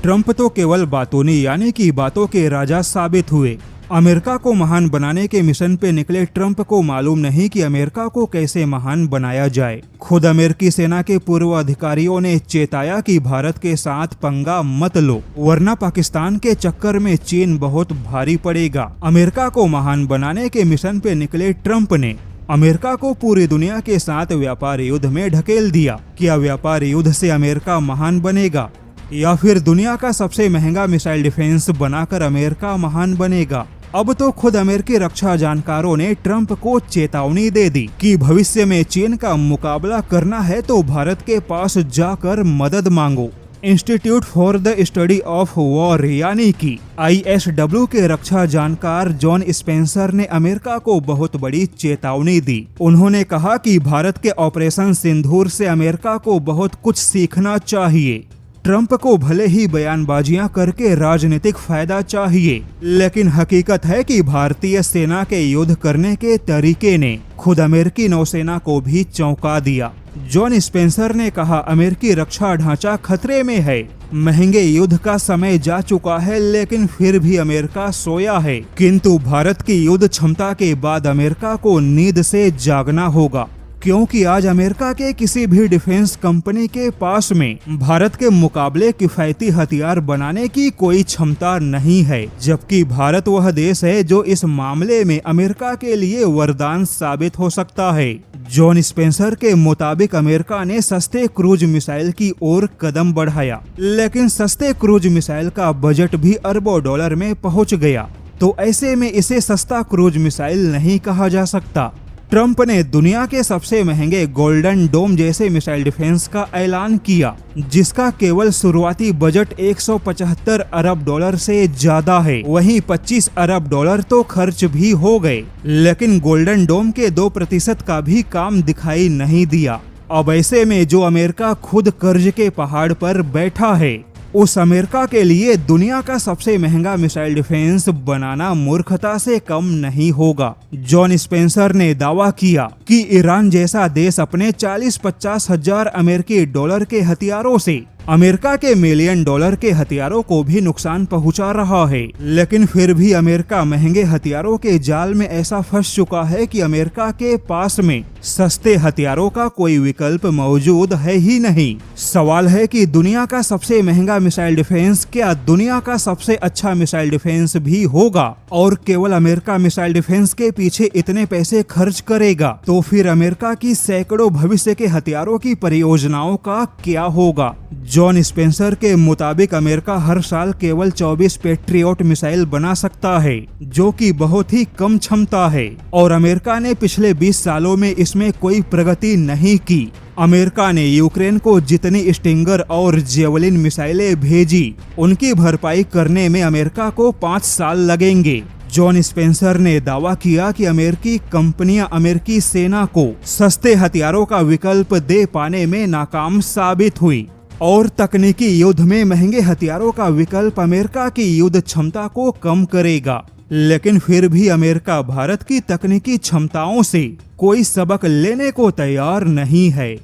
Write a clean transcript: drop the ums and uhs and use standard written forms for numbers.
Trump तो केवल बातों नहीं यानी कि बातों के राजा साबित हुए। अमेरिका को महान बनाने के मिशन पे निकले ट्रंप को मालूम नहीं कि अमेरिका को कैसे महान बनाया जाए। खुद अमेरिकी सेना के पूर्व अधिकारियों ने चेताया कि भारत के साथ पंगा मत लो, वरना पाकिस्तान के चक्कर में चीन बहुत भारी पड़ेगा। अमेरिका को महान बनाने के मिशन पे निकले ट्रंप ने अमेरिका को पूरी दुनिया के साथ व्यापार युद्ध में ढकेल दिया। क्या व्यापार युद्ध से अमेरिका महान बनेगा या फिर दुनिया का सबसे महंगा मिसाइल डिफेंस बनाकर अमेरिका महान बनेगा? अब तो खुद अमेरिकी रक्षा जानकारों ने ट्रंप को चेतावनी दे दी कि भविष्य में चीन का मुकाबला करना है तो भारत के पास जाकर मदद मांगो। Institute for the study of war यानी कि ISW के रक्षा जानकार जॉन स्पेंसर ने अमेरिका को बहुत बड़ी चेतावनी दी। उन्होंने कहा कि भारत के ऑपरेशन सिंदूर से अमेरिका को बहुत कुछ सीखना चाहिए। ट्रंप को भले ही बयानबाजियां करके राजनीतिक फायदा चाहिए, लेकिन हकीकत है कि भारतीय सेना के युद्ध करने के तरीके ने खुद अमेरिकी नौसेना को भी चौंका दिया। जॉन स्पेंसर ने कहा, अमेरिकी रक्षा ढांचा खतरे में है। महंगे युद्ध का समय जा चुका है, लेकिन फिर भी अमेरिका सोया है। किंतु भारत की युद्ध क्षमता के बाद अमेरिका को नींद से जागना होगा, क्योंकि आज अमेरिका के किसी भी डिफेंस कंपनी के पास में भारत के मुकाबले किफायती हथियार बनाने की कोई क्षमता नहीं है, जबकि भारत वह देश है जो इस मामले में अमेरिका के लिए वरदान साबित हो सकता है। जॉन स्पेंसर के मुताबिक अमेरिका ने सस्ते क्रूज मिसाइल की ओर कदम बढ़ाया, लेकिन सस्ते क्रूज मिसाइल का बजट भी अरबों डॉलर में पहुंच गया, तो ऐसे में इसे सस्ता क्रूज मिसाइल नहीं कहा जा सकता। ट्रंप ने दुनिया के सबसे महंगे गोल्डन डोम जैसे मिसाइल डिफेंस का ऐलान किया, जिसका केवल शुरुआती बजट 175 अरब डॉलर से ज्यादा है। वहीं 25 अरब डॉलर तो खर्च भी हो गए, लेकिन गोल्डन डोम के 2% का भी काम दिखाई नहीं दिया। अब ऐसे में जो अमेरिका खुद कर्ज के पहाड़ पर बैठा है, उस अमेरिका के लिए दुनिया का सबसे महंगा मिसाइल डिफेंस बनाना मूर्खता से कम नहीं होगा। जॉन स्पेंसर ने दावा किया कि ईरान जैसा देश अपने 40-50 हजार अमेरिकी डॉलर के हथियारों से अमेरिका के $1 मिलियन के हथियारों को भी नुकसान पहुंचा रहा है, लेकिन फिर भी अमेरिका महंगे हथियारों के जाल में ऐसा फंस चुका है कि अमेरिका के पास में सस्ते हथियारों का कोई विकल्प मौजूद है ही नहीं। सवाल है कि दुनिया का सबसे महंगा मिसाइल डिफेंस क्या दुनिया का सबसे अच्छा मिसाइल डिफेंस भी होगा? और केवल अमेरिका मिसाइल डिफेंस के पीछे इतने पैसे खर्च करेगा तो फिर अमेरिका की सैकड़ों भविष्य के हथियारों की परियोजनाओं का क्या होगा? जॉन स्पेंसर के मुताबिक अमेरिका हर साल केवल 24 पेट्रियट मिसाइल बना सकता है, जो कि बहुत ही कम क्षमता है, और अमेरिका ने पिछले 20 सालों में इसमें कोई प्रगति नहीं की। अमेरिका ने यूक्रेन को जितनी स्टिंगर और जेवलिन मिसाइलें भेजी, उनकी भरपाई करने में अमेरिका को 5 साल लगेंगे। जॉन स्पेंसर ने दावा किया कि अमेरिकी कंपनियां अमेरिकी सेना को सस्ते हथियारों का विकल्प दे पाने में नाकाम साबित हुई, और तकनीकी युद्ध में महंगे हथियारों का विकल्प अमेरिका की युद्ध क्षमता को कम करेगा। लेकिन फिर भी अमेरिका भारत की तकनीकी क्षमताओं से कोई सबक लेने को तैयार नहीं है।